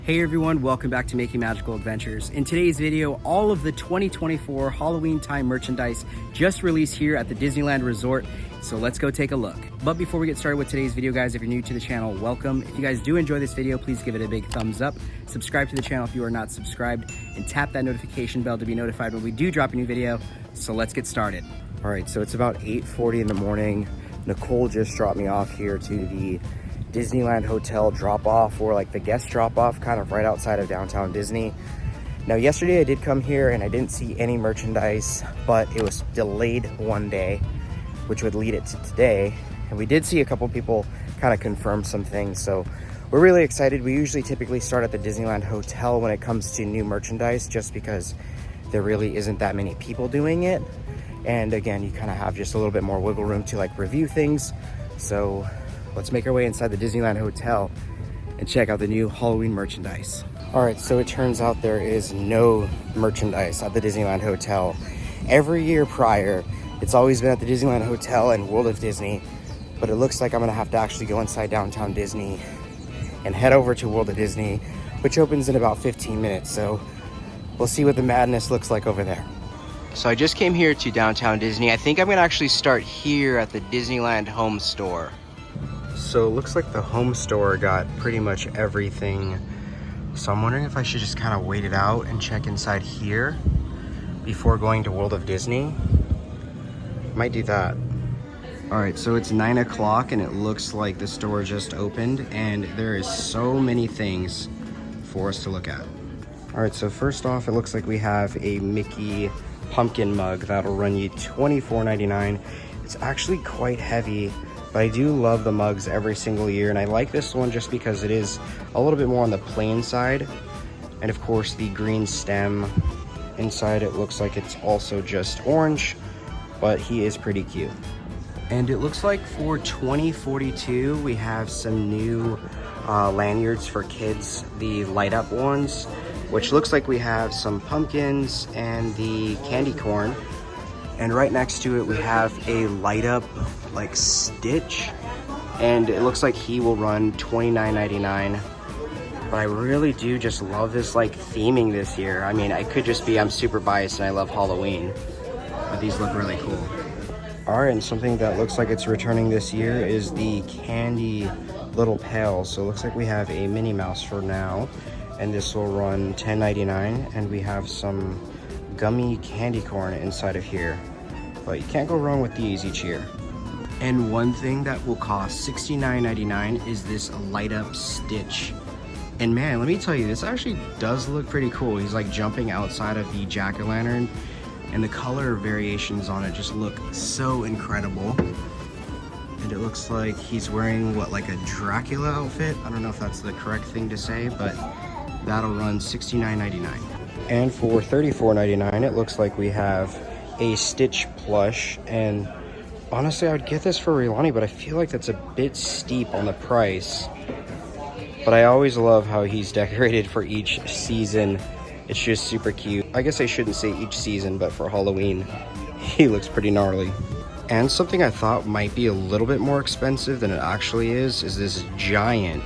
Hey everyone, welcome back to Making Magical Adventures. In today's video, all of the 2024 Halloween time merchandise just released here at the Disneyland Resort, so let's go take a look. But before we get started with today's video, guys, if you're new to the channel, welcome. If you guys do enjoy this video, please give it a big thumbs up, subscribe to the channel if you are not subscribed, and tap that notification bell to be notified when we do drop a new video. So let's get started. All right, so it's about 8:40 in the morning. Nicole just dropped me off here to the Disneyland Hotel drop-off, or like the guest drop-off, kind of right outside of downtown Disney. Now yesterday I did come here and I didn't see any merchandise, but it was delayed one day, which would lead it to today. And we did see a couple people kind of confirm some things, so we're really excited. We usually typically start at the Disneyland Hotel when it comes to new merchandise, just because there really isn't that many people doing it. And again, you kind of have just a little bit more wiggle room to like review things. So let's make our way inside the Disneyland Hotel and check out the new Halloween merchandise. All right, so it turns out there is no merchandise at the Disneyland Hotel. Every year prior, it's always been at the Disneyland Hotel and World of Disney, but it looks like I'm gonna have to actually go inside downtown Disney and head over to World of Disney, which opens in about 15 minutes. So we'll see what the madness looks like over there. So I just came here to downtown Disney. I think I'm gonna actually start here at the Disneyland home store. So it looks like the home store got pretty much everything. So I'm wondering if I should just kind of wait it out and check inside here before going to World of Disney. Might do that. All right, so it's 9 o'clock and it looks like the store just opened and there is so many things for us to look at. All right, so first off, it looks like we have a Mickey pumpkin mug that'll run you $24.99. It's actually quite heavy, but I do love the mugs every single year, and I like this one just because it is a little bit more on the plain side. And of course the green stem inside, it looks like it's also just orange, but he is pretty cute. And it looks like for 2042 we have some new lanyards for kids, the light up ones, which looks like we have some pumpkins and the candy corn. And right next to it we have a light up like Stitch, and it looks like he will run $29.99. But I really do just love this like theming this year. I mean, I could just be I'm super biased and I love Halloween, but these look really cool. All right, and something that looks like it's returning this year is the candy little pails. So it looks like we have a Minnie Mouse for now, and this will run $10.99, and we have some gummy candy corn inside of here. But you can't go wrong with these each year. And one thing that will cost $69.99 is this light up Stitch. And man, let me tell you, this actually does look pretty cool. He's like jumping outside of the jack-o'-lantern, and the color variations on it just look so incredible. And it looks like he's wearing what, like a Dracula outfit? I don't know if that's the correct thing to say, but that'll run $69.99. And for $34.99, it looks like we have a Stitch plush, and honestly, I would get this for Rilani, but I feel like that's a bit steep on the price. But I always love how he's decorated for each season. It's just super cute. I guess I shouldn't say each season, but for Halloween, he looks pretty gnarly. And something I thought might be a little bit more expensive than it actually is this giant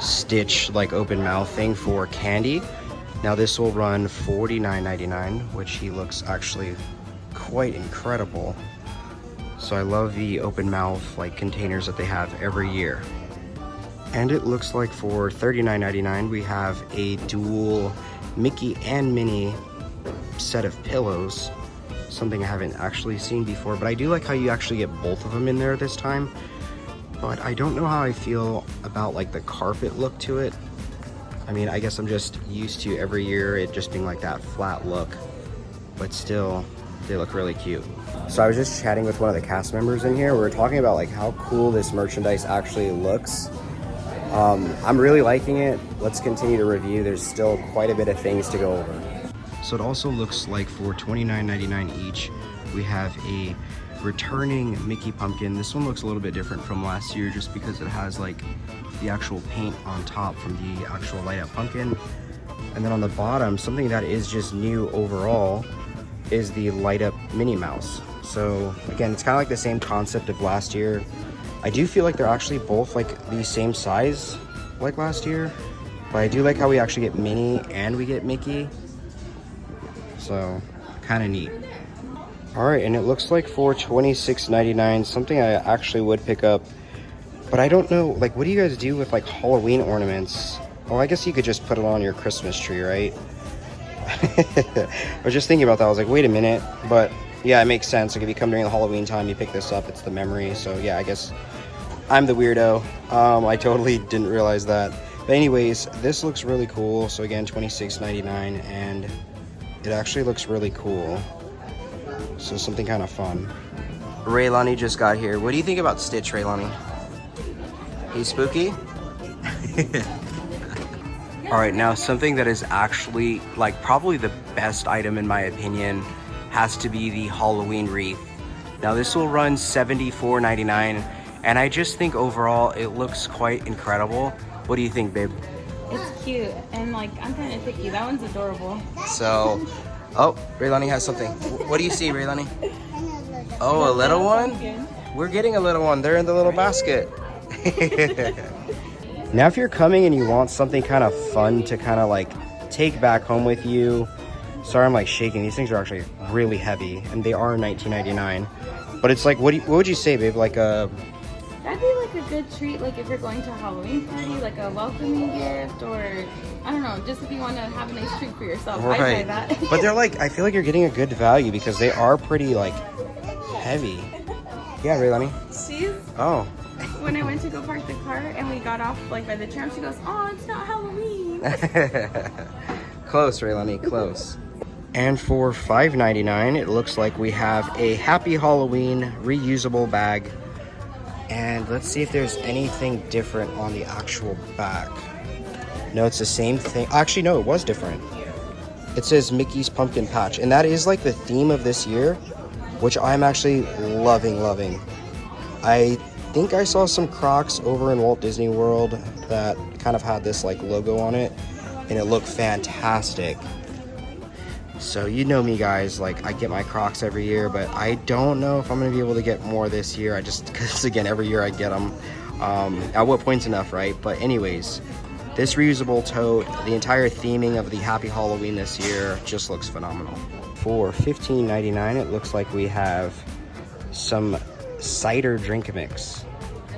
Stitch like open mouth thing for candy. Now this will run $49.99, which he looks actually quite incredible. So I love the open mouth like containers that they have every year. And it looks like for $39.99 we have a dual Mickey and Minnie set of pillows. Something I haven't actually seen before, but I do like how you actually get both of them in there this time. But I don't know how I feel about like the carpet look to it. I mean, I guess I'm just used to every year it just being like that flat look, but still they look really cute. So I was just chatting with one of the cast members in here. We were talking about like how cool this merchandise actually looks. I'm really liking it. Let's continue to review. There's still quite a bit of things to go over. So it also looks like for $29.99 each, we have a returning Mickey pumpkin. This one looks a little bit different from last year just because it has like the actual paint on top from the actual light up pumpkin. And then on the bottom, something that is just new overall is the light up Minnie Mouse. So again, it's kind of like the same concept of last year. I do feel like they're actually both like the same size like last year. But I do like how we actually get Minnie and we get Mickey. So, kind of neat. Alright, and it looks like for $26.99, something I actually would pick up. But I don't know, like, what do you guys do with, like, Halloween ornaments? Well, I guess you could just put it on your Christmas tree, right? I was just thinking about that. I was like, wait a minute. But, yeah, it makes sense. Like, if you come during the Halloween time, you pick this up. It's the memory. So, yeah, I guess I'm the weirdo. I totally didn't realize that. But anyways, this looks really cool. So, again, $26.99. And it actually looks really cool. So, something kind of fun. Raylani just got here. What do you think about Stitch, Raylani? He's spooky? Alright, now something that is actually, like, probably the best item in my opinion has to be the Halloween wreath. Now this will run $74.99, and I just think overall it looks quite incredible. What do you think, babe? It's cute, and like, I'm kind of picky. That one's adorable. So, oh, Raylani has something. What do you see, Raylani? Oh, a little one? We're getting a little one. They're in the little basket. Now if you're coming and you want something kind of fun to kind of like take back home with you, sorry I'm like shaking, these things are actually really heavy and they are $19.99, but it's like, what would you say, babe? Like a that'd be like a good treat, like if you're going to a Halloween party, like a welcoming gift, or I don't know, just if you want to have a nice treat for yourself. Right. I try that. But they're like, I feel like you're getting a good value because they are pretty like heavy. Yeah, Raylani. She's Oh. When I went to go park the car and we got off like by the tram, she goes, "Oh, it's not Halloween." Close, Raylani, close. And for $5.99, it looks like we have a Happy Halloween reusable bag. And let's see if there's anything different on the actual back. No, it's the same thing. Actually, no, it was different. It says Mickey's Pumpkin Patch, and that is like the theme of this year, which I'm actually loving. I think I saw some Crocs over in Walt Disney World that kind of had this like logo on it, and it looked fantastic. So you know me, guys, like I get my Crocs every year, but I don't know if I'm gonna be able to get more this year. Because again, every year I get them. At what point's enough, right? But anyways, this reusable tote, the entire theming of the Happy Halloween this year just looks phenomenal. For $15.99, it looks like we have some cider drink mix,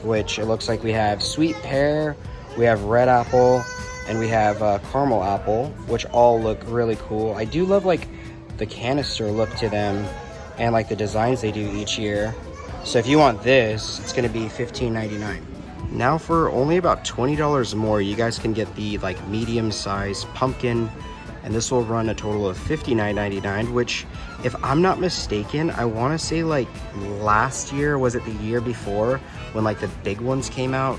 which it looks like we have sweet pear, we have red apple, and we have caramel apple, which all look really cool. I do love like the canister look to them and like the designs they do each year. So if you want this, it's gonna be $15.99. Now for only about $20 more, you guys can get the like medium size pumpkin, and this will run a total of $59.99, which if I'm not mistaken, I wanna say like last year, was it the year before, when like the big ones came out,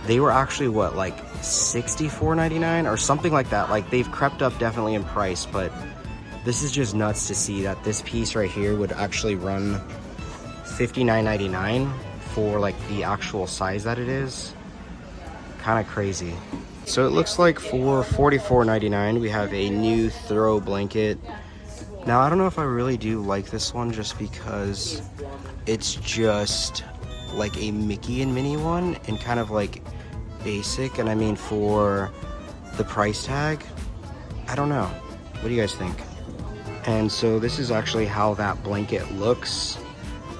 they were actually what, like $64.99 or something like that. Like they've crept up definitely in price, but this is just nuts to see that this piece right here would actually run $59.99 for like the actual size that it is. Kind of crazy. So it looks like for $44.99 we have a new throw blanket. Now I don't know if I really do like this one just because it's just like a Mickey and Minnie one and kind of like basic, and I mean for the price tag, I don't know. What do you guys think? And so this is actually how that blanket looks.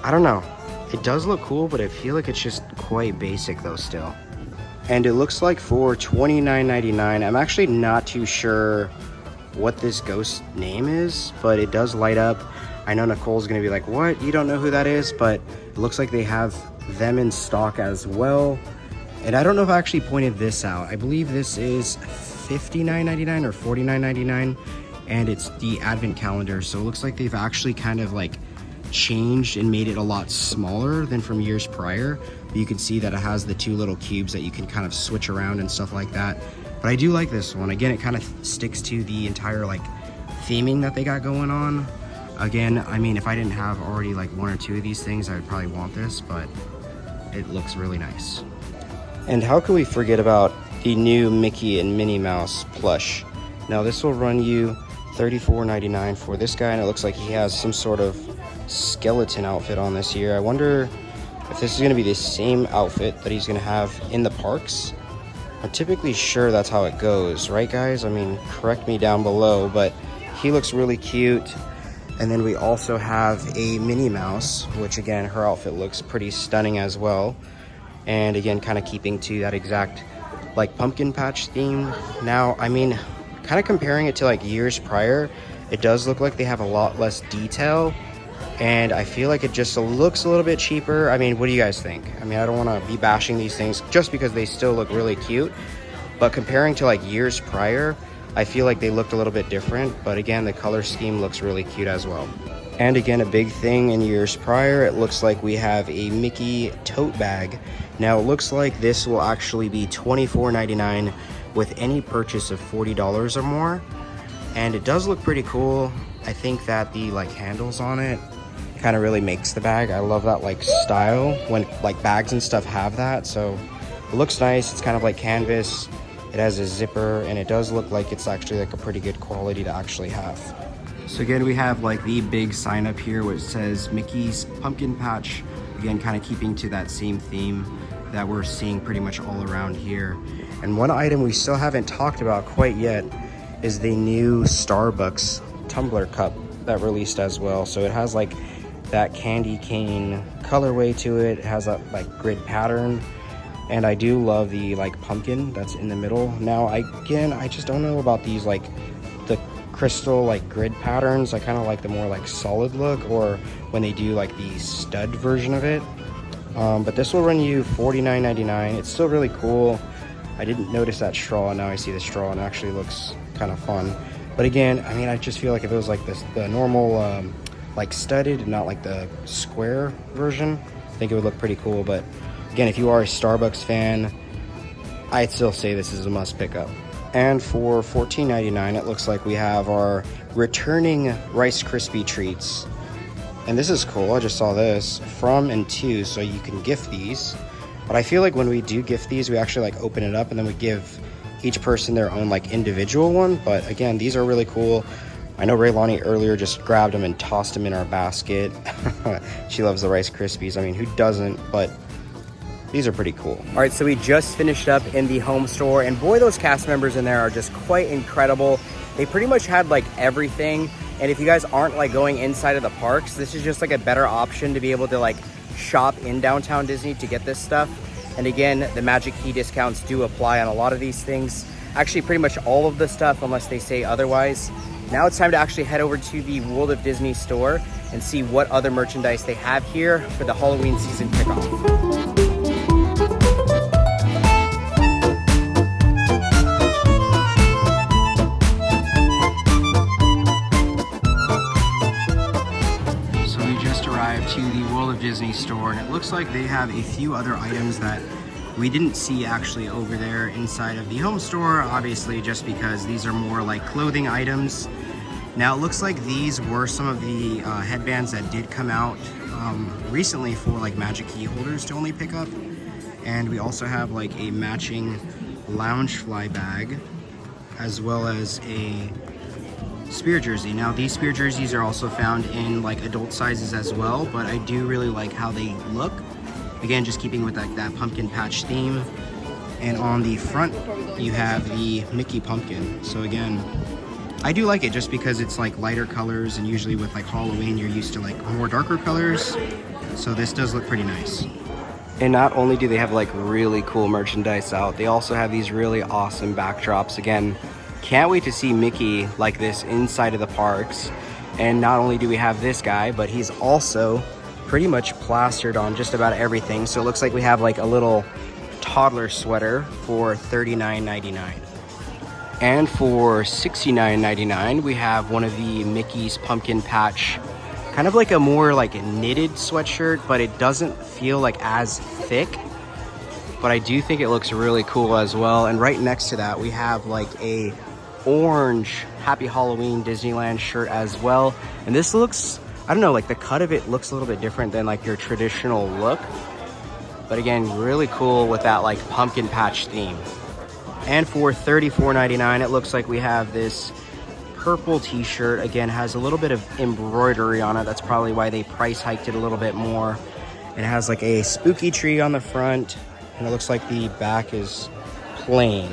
I don't know. It does look cool, but I feel like it's just quite basic though still. And it looks like for $29.99, I'm actually not too sure what this ghost name is, but it does light up. I know Nicole's gonna be like, what? You don't know who that is? But it looks like they have them in stock as well. And I don't know if I actually pointed this out. I believe this is $59.99 or $49.99, and it's the advent calendar. So it looks like they've actually kind of like changed and made it a lot smaller than from years prior. But you can see that it has the two little cubes that you can kind of switch around and stuff like that. But I do like this one. Again, it kind of sticks to the entire like theming that they got going on. Again, I mean, if I didn't have already like one or two of these things, I would probably want this, but it looks really nice. And how can we forget about the new Mickey and Minnie Mouse plush? Now this will run you $34.99 for this guy, and it looks like he has some sort of skeleton outfit on this year. I wonder if this is going to be the same outfit that he's going to have in the parks. I'm typically sure that's how it goes, right guys? I mean, correct me down below, but he looks really cute. And then we also have a Minnie Mouse, which again, her outfit looks pretty stunning as well. And again, kind of keeping to that exact like pumpkin patch theme. Now, I mean, kind of comparing it to like years prior, it does look like they have a lot less detail. And I feel like it just looks a little bit cheaper. I mean, what do you guys think? I mean, I don't want to be bashing these things just because they still look really cute. But comparing to like years prior, I feel like they looked a little bit different. But again, the color scheme looks really cute as well. And again, a big thing in years prior, it looks like we have a Mickey tote bag. Now, it looks like this will actually be $24.99 with any purchase of $40 or more. And it does look pretty cool. I think that the like handles on it kind of really makes the bag. I love that like style when like bags and stuff have that. So it looks nice. It's kind of like canvas. It has a zipper, and it does look like it's actually like a pretty good quality to actually have. So again, we have like the big sign up here which says Mickey's Pumpkin Patch. Again, kind of keeping to that same theme that we're seeing pretty much all around here. And one item we still haven't talked about quite yet is the new Starbucks Tumbler cup that released as well. So it has like that candy cane colorway to it. It has that like grid pattern. And I do love the like pumpkin that's in the middle. Now, I just don't know about these like the crystal like grid patterns. I kind of like the more like solid look, or when they do like the stud version of it. But this will run you $49.99. It's still really cool. I didn't notice that straw, and now I see the straw and it actually looks kind of fun. But again, I mean, I just feel like if it was like this, the normal like studded and not like the square version, I think it would look pretty cool. But again, if you are a Starbucks fan, I'd still say this is a must pick up. And for $14.99, it looks like we have our returning Rice Krispie treats. And this is cool. I just saw this from and to, so you can gift these. But I feel like when we do gift these, we actually like open it up and then we give each person their own like individual one. But again, these are really cool. I know Raylani earlier just grabbed them and tossed them in our basket. She loves the Rice Krispies. I mean, who doesn't? But these are pretty cool. All right, so we just finished up in the home store, and boy, those cast members in there are just quite incredible. They pretty much had like everything. And if you guys aren't like going inside of the parks, this is just like a better option to be able to like shop in downtown Disney to get this stuff. And again, the Magic Key discounts do apply on a lot of these things. Actually, pretty much all of the stuff, unless they say otherwise. Now it's time to actually head over to the World of Disney store and see what other merchandise they have here for the Halloween season kickoff. To the World of Disney store, and it looks like they have a few other items that we didn't see actually over there inside of the home store, obviously just because these are more like clothing items. Now it looks like these were some of the headbands that did come out recently for like Magic Key holders to only pick up. And we also have like a matching Loungefly bag as well as a Spear jersey. Now these Spear jerseys are also found in like adult sizes as well, but I do really like how they look. Again, just keeping with like that pumpkin patch theme. And on the front you have the Mickey pumpkin. So again, I do like it just because it's like lighter colors, and usually with like Halloween you're used to like more darker colors. So this does look pretty nice. And not only do they have like really cool merchandise out, they also have these really awesome backdrops. Again, can't wait to see Mickey like this inside of the parks. And not only do we have this guy, but he's also pretty much plastered on just about everything. So it looks like we have like a little toddler sweater for $39.99. And for $69.99, we have one of the Mickey's Pumpkin Patch, kind of like a more like knitted sweatshirt, but it doesn't feel like as thick. But I do think it looks really cool as well. And right next to that, we have like a orange Happy Halloween Disneyland shirt as well. And this looks, I don't know, like the cut of it looks a little bit different than like your traditional look. But again, really cool with that like pumpkin patch theme. And for $34.99, it looks like we have this purple t-shirt. Again, has a little bit of embroidery on it. That's probably why they price hiked it a little bit more. It has like a spooky tree on the front, and it looks like the back is plain.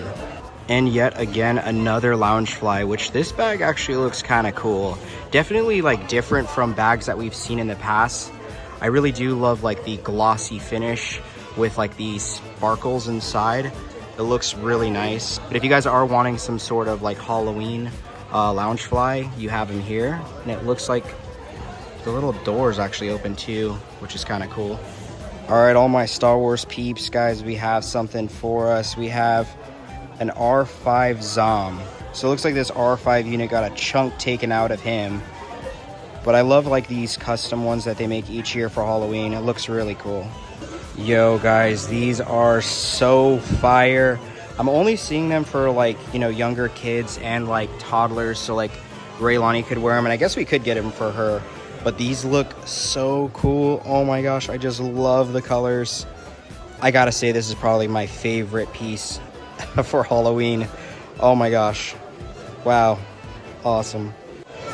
And yet again, another Loungefly, which this bag actually looks kind of cool. Definitely like different from bags that we've seen in the past. I really do love like the glossy finish with like these sparkles inside. It looks really nice. But if you guys are wanting some sort of like Halloween Loungefly, you have them here. And it looks like the little doors actually open too, which is kind of cool. All right, all my Star Wars peeps, guys, we have something for us. We have an R5 Zom. So it looks like this R5 unit got a chunk taken out of him. But I love like these custom ones that they make each year for Halloween. It looks really cool. Yo, guys, these are so fire. I'm only seeing them for like, you know, younger kids and like toddlers. So like Raylani could wear them, and I guess we could get them for her. But these look so cool. Oh my gosh, I just love the colors. I gotta say, this is probably my favorite piece for Halloween. Oh my gosh. Wow. Awesome.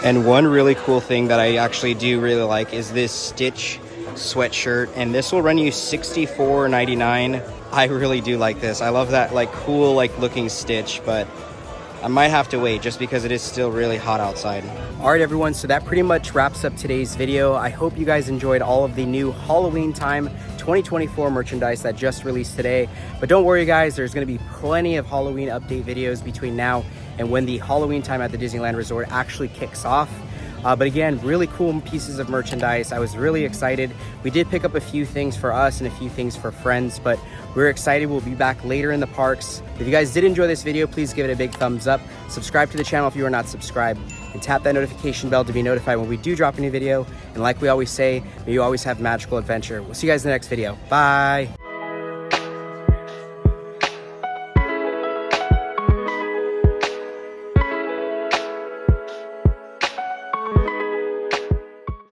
And one really cool thing that I actually do really like is this Stitch sweatshirt, and this will run you $64.99. I really do like this. I love that like cool like looking Stitch, but I might have to wait just because it is still really hot outside. All right, everyone, so that pretty much wraps up today's video. I hope you guys enjoyed all of the new Halloween time 2024 merchandise that just released today. But don't worry, guys, there's going to be plenty of Halloween update videos between now and when the Halloween time at the Disneyland Resort actually kicks off. But again, really cool pieces of merchandise. I was really excited. We did pick up a few things for us and a few things for friends, but we're excited. We'll be back later in the parks. If you guys did enjoy this video, please give it a big thumbs up. Subscribe to the channel if you are not subscribed, and tap that notification bell to be notified when we do drop a new video. And like we always say, may you always have magical adventure. We'll see you guys in the next video. Bye.